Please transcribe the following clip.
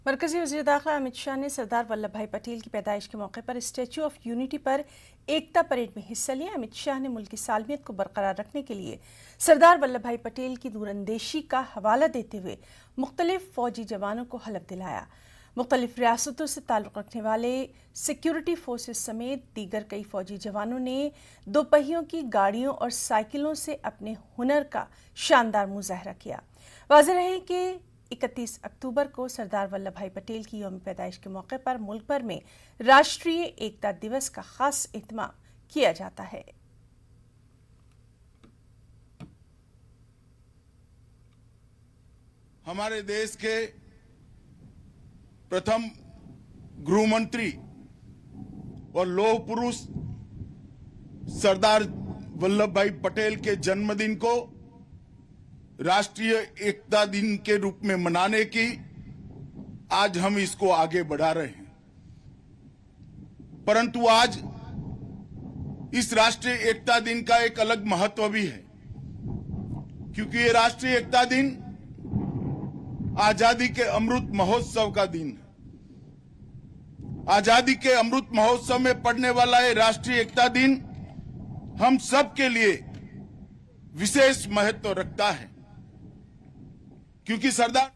मरकजी वज़ीर दाखिला अमित शाह ने सरदार वल्लभ भाई पटेल की पैदाइश के मौके पर स्टैच्यू ऑफ यूनिटी पर एकता परेड में हिस्सा लिया। अमित शाह ने मुल्क की सालमियत को बरकरार रखने के लिए सरदार वल्लभ भाई पटेल की दूरंदेशी का हवाला देते हुए मुख्तलिफ फौजी जवानों को हलफ दिलाया। मुख्तलिफ रियासतों से ताल्लुक़ रखने वाले सिक्योरिटी फोर्सेस समेत दीगर कई फौजी जवानों ने दोपहियों की गाड़ियों और साइकिलों से अपने हुनर का शानदार मुजाहरा किया। वाज़ेह रहे कि 31 अक्टूबर को सरदार वल्लभ भाई पटेल की यौम पैदाइश के मौके पर मुल्क भर में राष्ट्रीय एकता दिवस का खास एहतमाम किया जाता है। हमारे देश के प्रथम गृह मंत्री और लौह पुरुष सरदार वल्लभ भाई पटेल के जन्मदिन को राष्ट्रीय एकता दिन के रूप में मनाने की आज हम इसको आगे बढ़ा रहे हैं। परंतु आज इस राष्ट्रीय एकता दिन का एक अलग महत्व भी है, क्योंकि ये राष्ट्रीय एकता दिन आजादी के अमृत महोत्सव का दिन है। आजादी के अमृत महोत्सव में पड़ने वाला ये राष्ट्रीय एकता दिन हम सब के लिए विशेष महत्व रखता है, क्योंकि सरदार